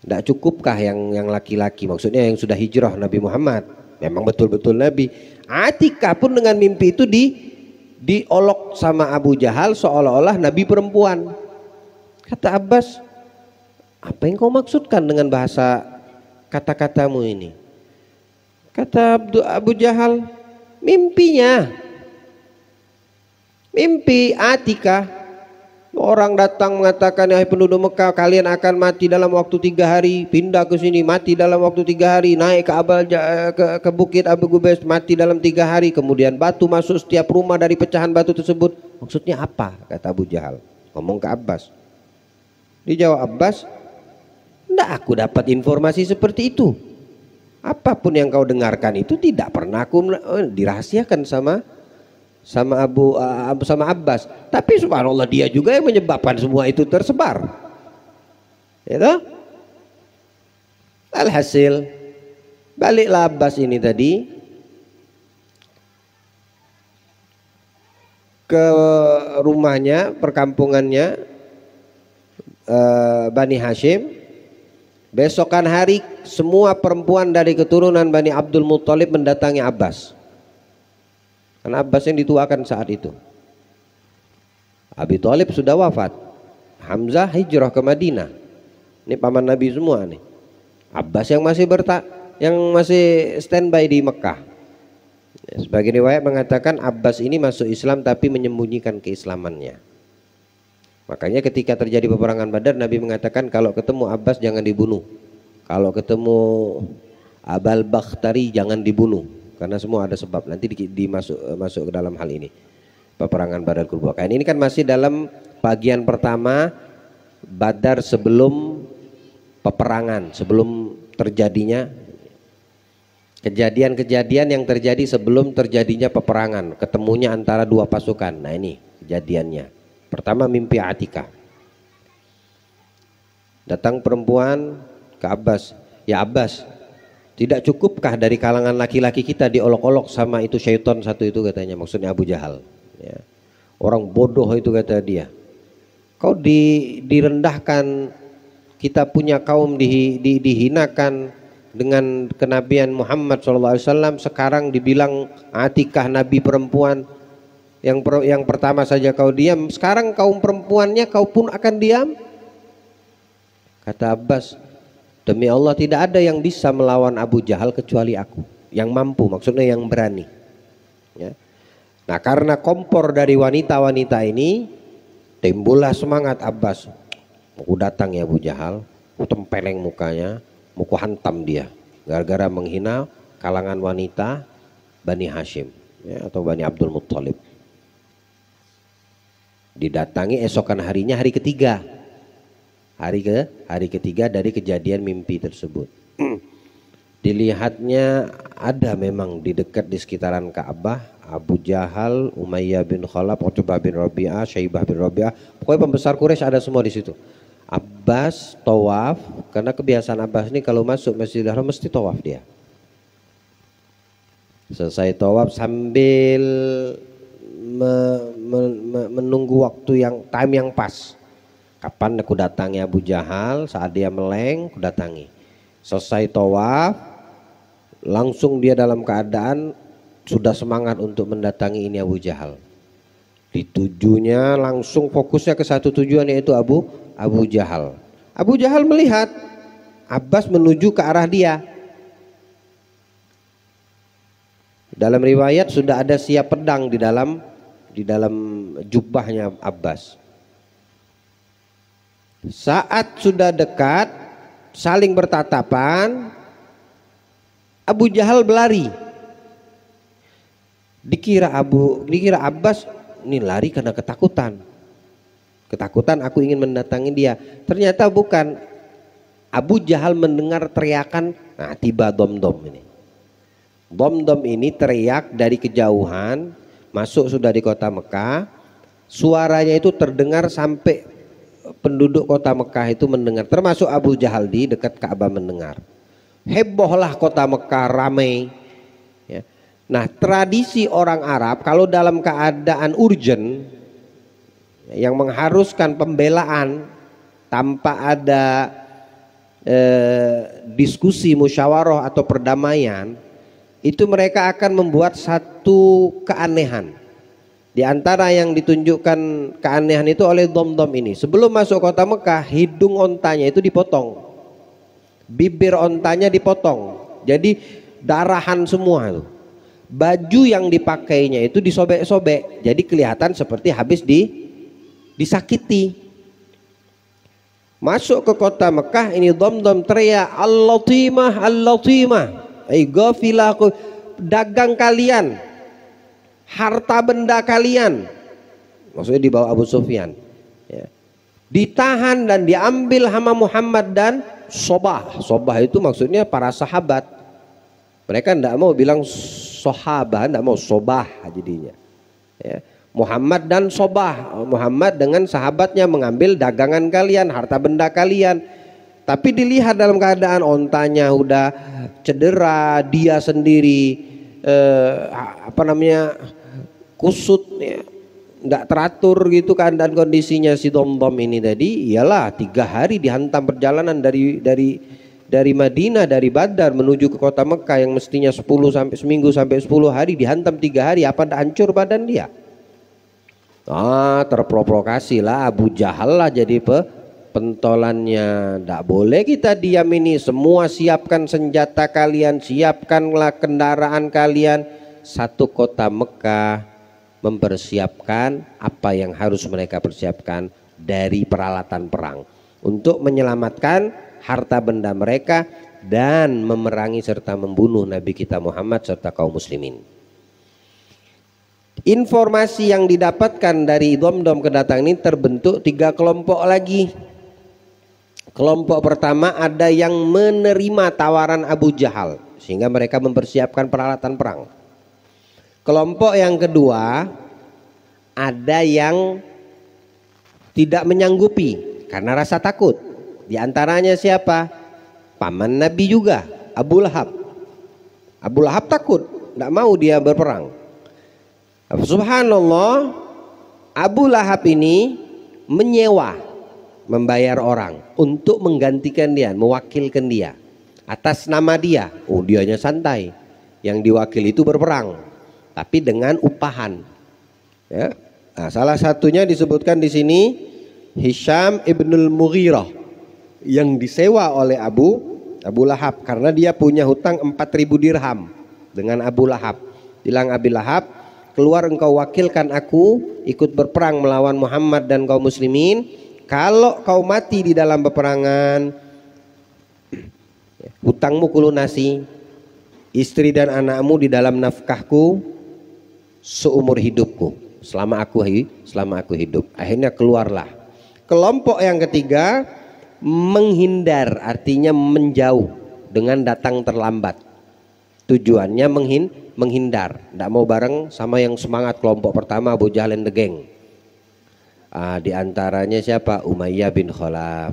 Speaker 1: Tidak cukupkah yang laki-laki? Maksudnya yang sudah hijrah Nabi Muhammad, memang betul-betul nabi. Atikah pun dengan mimpi itu diolok sama Abu Jahal seolah-olah nabi perempuan. Kata Abbas, apa yang kau maksudkan dengan bahasa kata-katamu ini? Kata Abu Jahal, mimpinya, mimpi Atikah, orang datang mengatakan, hai penduduk Mekah, kalian akan mati dalam waktu 3 hari, pindah ke sini, mati dalam waktu 3 hari, naik ke bukit Abu Gubais, mati dalam 3 hari, kemudian batu masuk setiap rumah dari pecahan batu tersebut. Maksudnya apa? Kata Abu Jahal, ngomong ke Abbas. Dijawab Abbas, enggak, aku dapat informasi seperti itu. Apapun yang kau dengarkan itu tidak pernah aku dirahasiakan sama Abbas. Tapi subhanallah, dia juga yang menyebabkan semua itu tersebar. Gitu? Alhasil baliklah Abbas ini tadi ke rumahnya, perkampungannya Bani Hashim. Besokan hari semua perempuan dari keturunan Bani Abdul Muttalib mendatangi Abbas, karena Abbas yang dituakan saat itu. Abi Thalib sudah wafat, Hamzah hijrah ke Madinah. Ini paman Nabi semua nih. Abbas yang masih standby di Mekah. Sebagai riwayat mengatakan Abbas ini masuk Islam tapi menyembunyikan keislamannya. Makanya ketika terjadi peperangan Badar, Nabi mengatakan kalau ketemu Abbas jangan dibunuh, kalau ketemu Abal Bakhtari jangan dibunuh, karena semua ada sebab. Nanti masuk ke dalam hal ini peperangan Badar Kubra. Ini kan masih dalam bagian pertama Badar sebelum peperangan, sebelum terjadinya kejadian-kejadian yang terjadi sebelum terjadinya peperangan, ketemunya antara dua pasukan. Nah ini kejadiannya. Pertama mimpi Atikah. Datang perempuan ke Abbas, ya Abbas, tidak cukupkah dari kalangan laki-laki kita diolok-olok sama itu syaitan satu itu, katanya, maksudnya Abu Jahal. Ya. Orang bodoh itu, kata dia. Kau direndahkan, kita punya kaum dihinakan dengan kenabian Muhammad SAW. Sekarang dibilang Atikah nabi perempuan. Yang pertama saja kau diam, sekarang kaum perempuannya kau pun akan diam? Kata Abbas, demi Allah tidak ada yang bisa melawan Abu Jahal kecuali aku, yang mampu, maksudnya yang berani. Ya. Nah karena kompor dari wanita-wanita ini, timbullah semangat Abbas. Aku datang ya Abu Jahal, aku tempeleng mukanya, mau ku hantam dia, gara-gara menghina kalangan wanita Bani Hashim, ya, atau Bani Abdul Muttalib. Didatangi esokan harinya, hari ketiga, hari ketiga dari kejadian mimpi tersebut. Dilihatnya ada memang di dekat di sekitaran Ka'bah Abu Jahal, Umayyah bin Khalaf, Utbah bin Rabi'ah, Syaibah bin Rabi'ah, pokoknya pembesar Quraisy ada semua di situ. Abbas tawaf, karena kebiasaan Abbas ini kalau masuk Masjidil Haram mesti tawaf dia. Selesai tawaf sambil menunggu waktu time yang pas. Kapan aku datangi Abu Jahal, saat dia meleng aku datangi. Selesai tawaf, langsung dia dalam keadaan sudah semangat untuk mendatangi ini Abu Jahal. Ditujunya langsung fokusnya ke satu tujuan, yaitu Abu Jahal. Abu Jahal melihat Abbas menuju ke arah dia. Dalam riwayat sudah ada siap pedang di dalam jubahnya Abbas. Saat sudah dekat saling bertatapan, Abu Jahal berlari. Dikira Abbas ini lari karena ketakutan aku ingin mendatangi dia. Ternyata bukan. Abu Jahal mendengar teriakan, nah tiba dom-dom ini. Dom-dom ini teriak dari kejauhan, masuk sudah di kota Mekah. Suaranya itu terdengar sampai penduduk kota Mekah itu mendengar, termasuk Abu Jahal di dekat Ka'bah mendengar. Hebohlah kota Mekah, ramai. Ya. Nah tradisi orang Arab kalau dalam keadaan urgent yang mengharuskan pembelaan tanpa ada diskusi, musyawarah atau perdamaian, itu mereka akan membuat satu keanehan. Di antara yang ditunjukkan keanehan itu oleh dom-dom ini. Sebelum masuk kota Mekah, hidung ontanya itu dipotong, bibir ontanya dipotong, jadi darahan semua itu. Baju yang dipakainya itu disobek-sobek, jadi kelihatan seperti habis disakiti. Masuk ke kota Mekah, ini dom-dom teriak Al-Latimah, Al-Latimah, ghafilah, dagang kalian, harta benda kalian, maksudnya dibawa Abu Sufyan, ya, ditahan dan diambil sama Muhammad dan Sobah. Sobah itu maksudnya para sahabat. Mereka tidak mau bilang sahabat, tidak mau Sobah jadinya. Ya. Muhammad dan Sobah, Muhammad dengan sahabatnya mengambil dagangan kalian, harta benda kalian. Tapi dilihat dalam keadaan ontanya udah cedera, dia sendiri kusut ya, nggak teratur gitu keadaan kondisinya si Domdom ini tadi. Iyalah 3 hari dihantam perjalanan dari Madinah, dari Badar menuju ke kota Mekah yang mestinya 10 sampai seminggu sampai 10 hari dihantam 3 hari. Apa dah hancur badan dia? Terprovokasi lah Abu Jahal lah jadi pentolannya. Tidak boleh kita diam ini. Semua siapkan senjata kalian, siapkanlah kendaraan kalian. Satu kota Mekah mempersiapkan apa yang harus mereka persiapkan dari peralatan perang untuk menyelamatkan harta benda mereka dan memerangi serta membunuh Nabi kita Muhammad serta kaum muslimin. Informasi yang didapatkan dari Domdom kedatangan ini terbentuk 3 kelompok lagi. Kelompok pertama ada yang menerima tawaran Abu Jahal sehingga mereka mempersiapkan peralatan perang. Kelompok yang kedua ada yang tidak menyanggupi karena rasa takut. Di antaranya siapa? Paman Nabi juga, Abu Lahab. Abu Lahab takut, tidak mau dia berperang. Subhanallah, Abu Lahab ini menyewa, membayar orang untuk menggantikan dia, mewakilkan dia atas nama dia. Dianya santai, yang diwakili itu berperang, tapi dengan upahan. Ya. Nah, salah satunya disebutkan di sini Hisham ibnul Mughirah yang disewa oleh Abu Lahab karena dia punya hutang 4.000 dirham dengan Abu Lahab. Bilang Abu Lahab, keluar engkau wakilkan aku ikut berperang melawan Muhammad dan kaum muslimin. Kalau kau mati di dalam peperangan, hutangmu kulunasi, istri dan anakmu di dalam nafkahku seumur hidupku selama aku hidup. Akhirnya keluarlah. Kelompok yang ketiga menghindar, artinya menjauh dengan datang terlambat. Tujuannya menghindar, tidak mau bareng sama yang semangat kelompok pertama Abu Jahal and the gang. Di antaranya siapa? Umayyah bin Khalaf.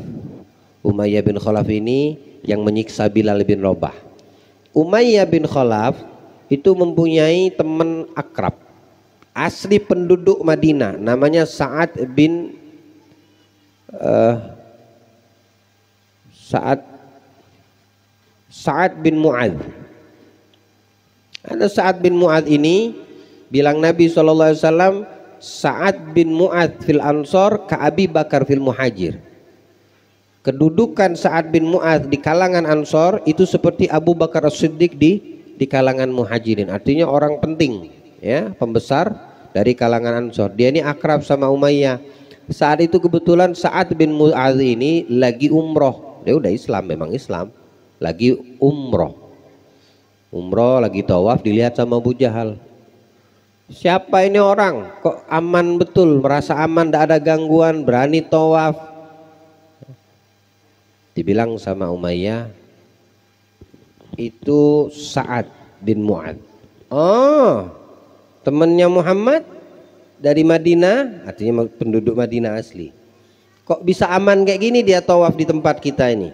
Speaker 1: Umayyah bin Khalaf ini yang menyiksa Bilal bin Rabah. Umayyah bin Khalaf itu mempunyai teman akrab asli penduduk Madinah, namanya Sa'ad bin Mu'adz. Ada Sa'ad bin Mu'adz ini bilang Nabi SAW, Sa'ad bin Mu'adz fil Ansor ka Abi Bakar fil Muhajir. Kedudukan Sa'ad bin Mu'adz di kalangan Ansor itu seperti Abu Bakar As-Siddiq di kalangan Muhajirin. Artinya orang penting, ya, pembesar dari kalangan Ansor. Dia ini akrab sama Umayyah. Saat itu kebetulan Sa'ad bin Mu'adz ini lagi umroh. Dia udah Islam, memang Islam, lagi umroh, lagi tawaf, dilihat sama Abu Jahal. Siapa ini orang? Kok aman betul, merasa aman, tidak ada gangguan, berani tawaf. Dibilang sama Umayyah, itu Sa'ad bin Mu'adz. Temannya Muhammad dari Madinah, artinya penduduk Madinah asli. Kok bisa aman kayak gini dia tawaf di tempat kita ini?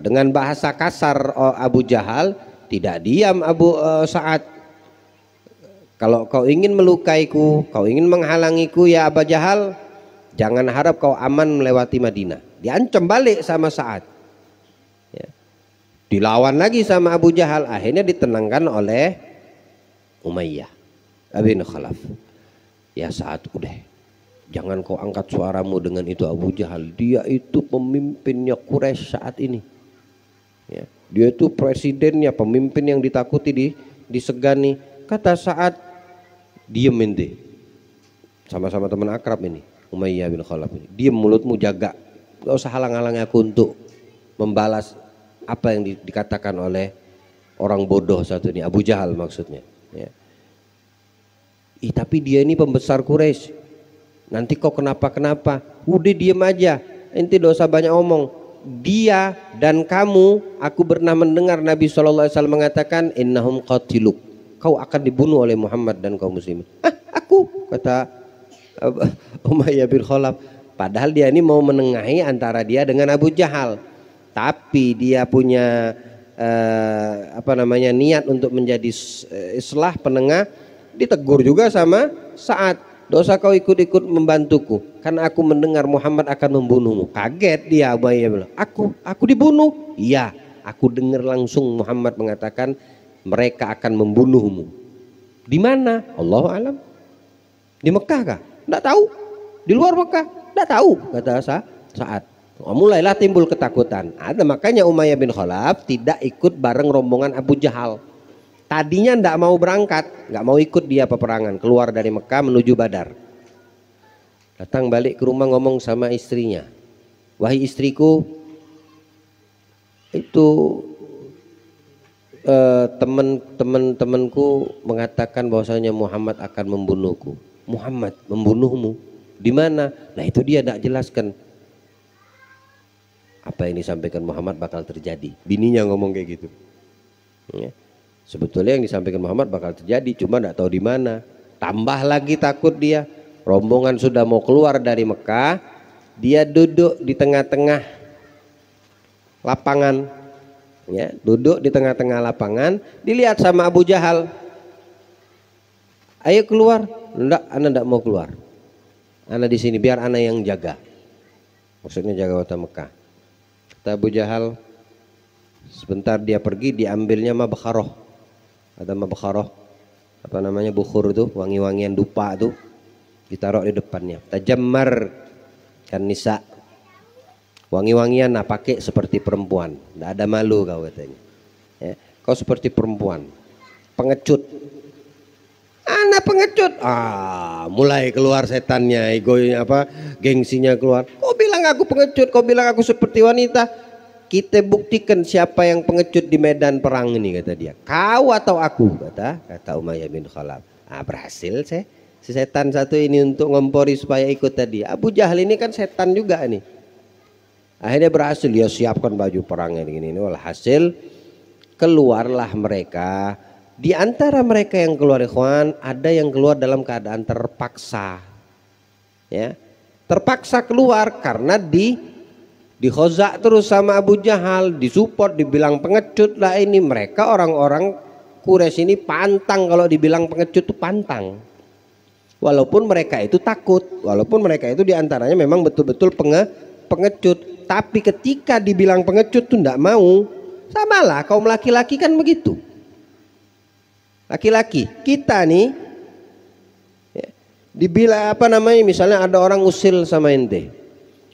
Speaker 1: Dengan bahasa kasar Abu Jahal, tidak diam Sa'ad. Kalau kau ingin melukaiku, kau ingin menghalangiku ya Abu Jahal, jangan harap kau aman melewati Madinah. Diancam balik sama Sa'ad. Ya. Dilawan lagi sama Abu Jahal, akhirnya ditenangkan oleh Umayyah bin Khalaf. Ya Sa'ad, udah, jangan kau angkat suaramu dengan itu Abu Jahal. Dia itu pemimpinnya Quraisy saat ini. Ya. Dia itu presidennya, pemimpin yang ditakuti, disegani. Kata Sa'ad, diem ente. Sama-sama teman akrab ini, Umayyah bin Khalaf ini. Diem mulutmu, jaga. Gak usah halang-halangi aku untuk membalas apa yang dikatakan oleh orang bodoh satu ini, Abu Jahal maksudnya. Ya. Tapi dia ini pembesar Quraisy. Nanti kok kenapa-kenapa? Udah diem aja. Ente dosa banyak omong. Dia dan kamu, aku pernah mendengar Nabi SAW mengatakan, innahum qatiluk. Kau akan dibunuh oleh Muhammad dan kaum muslimin. Aku, kata Umayyah bin Khalaf, Padahal dia ini mau menengahi antara dia dengan Abu Jahal. Tapi dia punya niat untuk menjadi islah penengah, ditegur juga sama Sa'ad. Dosa kau ikut-ikut membantuku, karena aku mendengar Muhammad akan membunuhmu. Kaget dia, Umayyah bilang, aku dibunuh? Iya, aku dengar langsung Muhammad mengatakan mereka akan membunuhmu. Di mana? Allahu alam. Di Mekah kah? Tidak tahu. Di luar Mekah? Tidak tahu, kata Sa'ad. Mulailah timbul ketakutan. Makanya Umayyah bin Khalaf tidak ikut bareng rombongan Abu Jahal. Tadinya tidak mau berangkat, nggak mau ikut dia peperangan, keluar dari Mekah menuju Badar. Datang balik ke rumah ngomong sama istrinya, wahai istriku, itu teman-temanku mengatakan bahwasanya Muhammad akan membunuhku. Muhammad membunuhmu? Di mana? Nah itu dia tidak jelaskan. Apa yang disampaikan Muhammad bakal terjadi. Bininya ngomong kayak gitu. Ya. Sebetulnya yang disampaikan Muhammad bakal terjadi, cuma tidak tahu di mana. Tambah lagi takut dia. Rombongan sudah mau keluar dari Mekah, dia duduk di tengah-tengah lapangan. Ya, duduk di tengah-tengah lapangan, dilihat sama Abu Jahal. Ayo keluar. Enggak, ana tidak mau keluar. Ana di sini biar ana yang jaga. Maksudnya jaga kota Mekah. Kata Abu Jahal, sebentar dia pergi, diambilnya mabkharoh. Ada mabkharoh, apa namanya, bukhur itu, wangi-wangian dupa itu, ditaruh di depannya. Tajammar kan nisa, wangi-wangian, nah pakai seperti perempuan, tidak ada malu kau katanya. Ya, kau seperti perempuan, pengecut. Anak pengecut, mulai keluar setannya, egonya gengsinya keluar. Kau bilang aku pengecut, kau bilang aku seperti wanita. Kita buktikan siapa yang pengecut di medan perang ini, kata dia. Kau atau aku, kata Umayyah bin Khalaf. Berhasil si setan satu ini untuk ngompori supaya ikut tadi. Abu Jahal ini kan setan juga nih. Akhirnya berhasil, dia siapkan baju perangnya begini. Walhasil keluarlah mereka. Di antara mereka yang keluar, ikhwan, ada yang keluar dalam keadaan terpaksa. Ya, terpaksa keluar karena dikhozak terus sama Abu Jahal, disupport, dibilang pengecut lah ini. Mereka orang-orang Quraisy ini pantang, kalau dibilang pengecut itu pantang. Walaupun mereka itu takut, walaupun mereka itu diantaranya memang betul-betul pengecut. Tapi ketika dibilang pengecut tuh tidak mau. Samalah kaum laki-laki kan begitu. Laki-laki kita nih, ya, dibilang misalnya ada orang usil sama ente.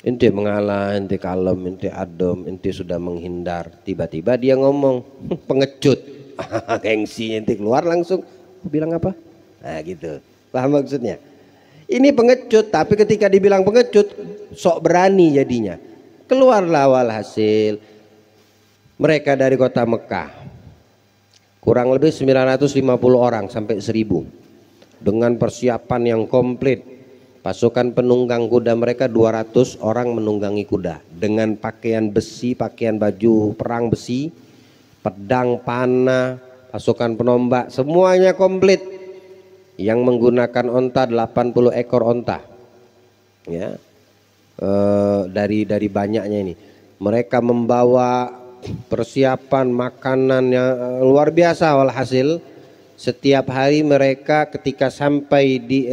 Speaker 1: Ente mengalah, ente kalem, ente adem, ente sudah menghindar. Tiba-tiba dia ngomong pengecut. Gengsi ente keluar langsung. Bilang apa? Nah gitu. Paham maksudnya? Ini pengecut, tapi ketika dibilang pengecut, sok berani jadinya. Keluarlah walhasil mereka dari kota Mekah. Kurang lebih 950 orang sampai 1000. Dengan persiapan yang komplit. Pasukan penunggang kuda mereka 200 orang menunggangi kuda dengan pakaian besi, pakaian baju perang besi, pedang, panah, pasukan penombak, semuanya komplit. Yang menggunakan onta 80 ekor onta. Ya. Dari banyaknya ini. Mereka membawa persiapan makanan yang luar biasa. Walhasil setiap hari mereka ketika sampai di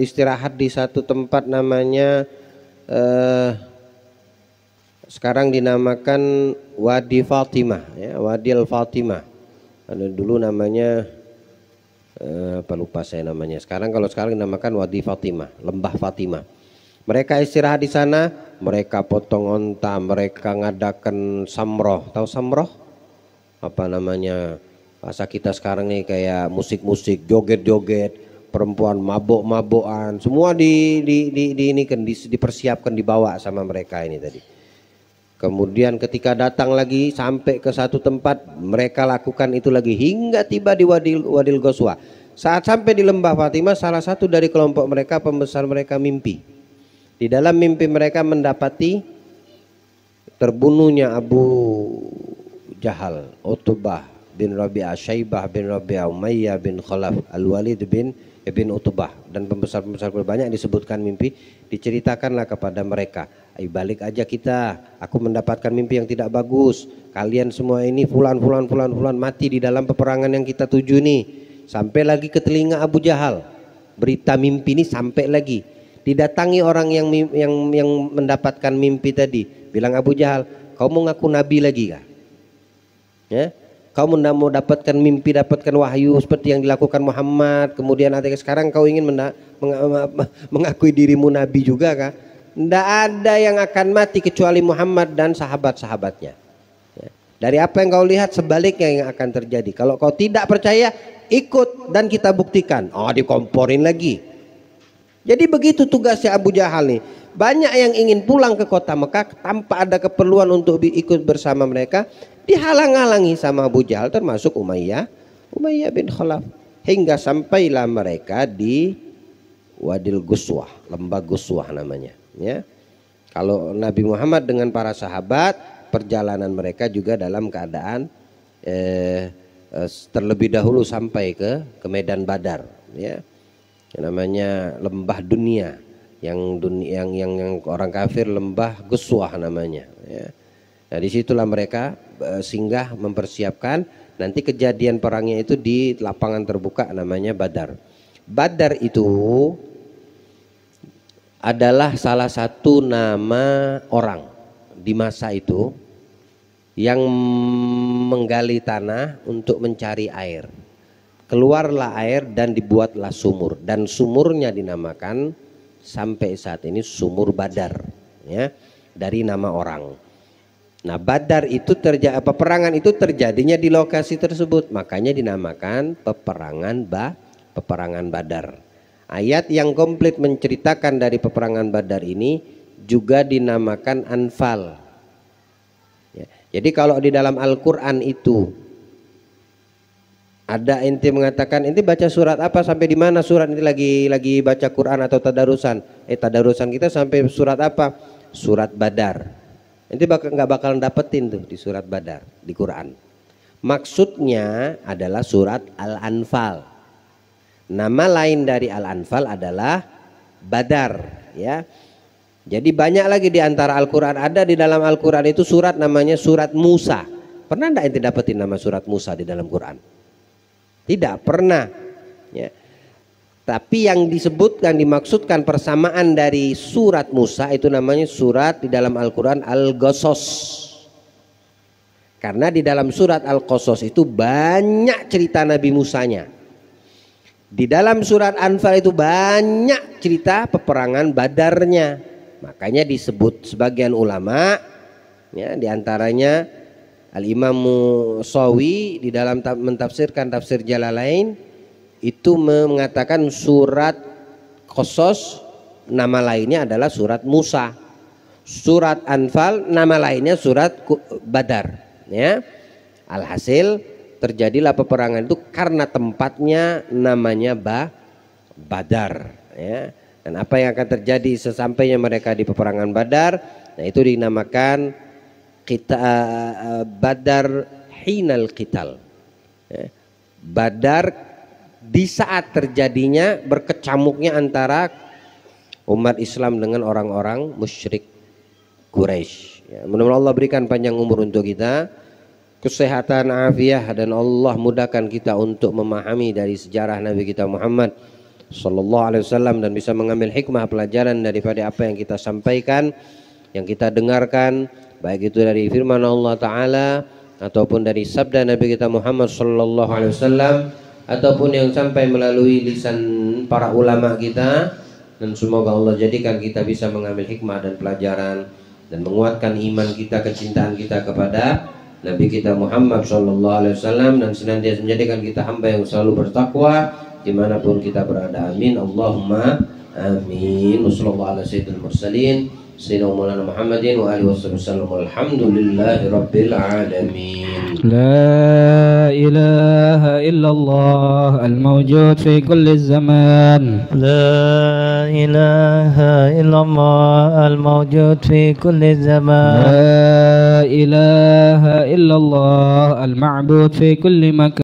Speaker 1: istirahat di satu tempat namanya sekarang dinamakan Wadi Fatimah, ya, Wadi Al Fatimah. Ada dulu namanya apa lupa saya namanya. Sekarang dinamakan Wadi Fatimah, Lembah Fatimah. Mereka istirahat di sana, mereka potong onta, mereka ngadakan samroh. Tahu samroh? Apa namanya? Bahasa kita sekarang nih kayak musik-musik, joget-joget, perempuan mabok-mabokan, semua dipersiapkan, dibawa sama mereka ini tadi. Kemudian ketika datang lagi sampai ke satu tempat, mereka lakukan itu lagi hingga tiba di Wadil Ghoswa. Saat sampai di Lembah Fatimah, salah satu dari kelompok mereka, pembesar mereka, mimpi. Di dalam mimpi mereka mendapati terbunuhnya Abu Jahal, Utbah bin Rabi'ah, Syaibah bin Rabi'ah, Umayyah bin Khalaf, Al-Walid bin Ibn Utbah dan pembesar-pembesar banyak disebutkan mimpi, diceritakanlah kepada mereka, balik aja kita, aku mendapatkan mimpi yang tidak bagus, kalian semua ini fulan mati di dalam peperangan yang kita tuju nih. Sampai lagi ke telinga Abu Jahal berita mimpi ini, sampai lagi didatangi orang yang mendapatkan mimpi tadi, bilang Abu Jahal, kau mau ngaku nabi lagi kah? Ya, kau mau dapatkan mimpi, dapatkan wahyu seperti yang dilakukan Muhammad, kemudian sekarang kau ingin mengakui dirimu nabi juga kah? Tidak ada yang akan mati kecuali Muhammad dan sahabat-sahabatnya. Ya. Dari apa yang kau lihat, sebaliknya yang akan terjadi. Kalau kau tidak percaya, ikut dan kita buktikan. Oh, dikomporin lagi. Jadi begitu tugasnya Abu Jahal nih. Banyak yang ingin pulang ke kota Mekah tanpa ada keperluan untuk ikut bersama mereka, dihalang-halangi sama Abu Jahal, termasuk Umayyah bin Khalaf, hingga sampailah mereka di Wadil Guswah, lembah Guswah namanya. Ya, kalau Nabi Muhammad dengan para sahabat, perjalanan mereka juga dalam keadaan terlebih dahulu sampai ke Medan Badar. Ya, yang namanya lembah dunia, yang orang kafir lembah Guswah namanya. Ya. Nah, disitulah mereka singgah mempersiapkan nanti kejadian perangnya itu di lapangan terbuka namanya Badar. Badar itu adalah salah satu nama orang di masa itu yang menggali tanah untuk mencari air. Keluarlah air dan dibuatlah sumur, dan sumurnya dinamakan sampai saat ini Sumur Badar, ya, dari nama orang. Nah, Badar itu peperangan itu terjadinya di lokasi tersebut, makanya dinamakan peperangan Badar. Ayat yang komplit menceritakan dari peperangan Badar ini juga dinamakan Anfal. Ya, jadi kalau di dalam Al-Quran itu ada ente mengatakan, ente baca surat apa, sampai di mana surat ini, lagi baca Quran atau tadarusan? Tadarusan kita sampai surat apa? Surat Badar. Ente nggak bakalan dapetin tuh di surat Badar di Quran. Maksudnya adalah surat Al-Anfal. Nama lain dari Al-Anfal adalah Badar, ya. Jadi banyak lagi di antara Al-Quran, ada di dalam Al-Quran itu surat namanya surat Musa. Pernah enggak ente dapetin nama surat Musa di dalam Quran? Tidak pernah, ya. Tapi yang disebutkan, dimaksudkan persamaan dari surat Musa itu namanya surat di dalam Al-Quran Al-Qasas. Karena di dalam surat Al-Qasas itu banyak cerita Nabi Musanya. Di dalam surat Anfal itu banyak cerita peperangan Badarnya. Makanya disebut sebagian ulama, ya, diantaranya Al-Imam Shawi di dalam mentafsirkan tafsir Jalalain itu mengatakan surat Qasas nama lainnya adalah surat Musa. Surat Anfal nama lainnya surat Badar, ya. Alhasil terjadilah peperangan itu karena tempatnya namanya Badar, ya. Dan apa yang akan terjadi sesampainya mereka di peperangan Badar, nah itu dinamakan Badar Hinal Qital, ya. Badar di saat terjadinya berkecamuknya antara umat Islam dengan orang-orang musyrik Quraisy, ya. Mudah-mudahan Allah berikan panjang umur untuk kita, kesehatan, afiah, dan Allah mudahkan kita untuk memahami dari sejarah Nabi kita Muhammad sallallahu alaihi wasallam dan bisa mengambil hikmah pelajaran daripada apa yang kita sampaikan, yang kita dengarkan, baik itu dari firman Allah Ta'ala ataupun dari sabda Nabi kita Muhammad sallallahu alaihi wasallam ataupun yang sampai melalui lisan para ulama kita. Dan semoga Allah jadikan kita bisa mengambil hikmah dan pelajaran dan menguatkan iman kita, kecintaan kita kepada Nabi kita Muhammad SAW, dan senantiasa menjadikan kita hamba yang selalu bertakwa dimanapun kita berada. Amin. Allahumma amin. Wassallallahu ala sayyidil mursalin sayyidina Maulana Muhammadin wa alihi wasallam. Alhamdulillahi rabbil alamin.
Speaker 2: La ilaha illallah al-mawjud fi kulli zaman. La ilaha illallah al-mawjud fi kulli zaman. La ilaha illallah al-ma'bud fi kulli makan.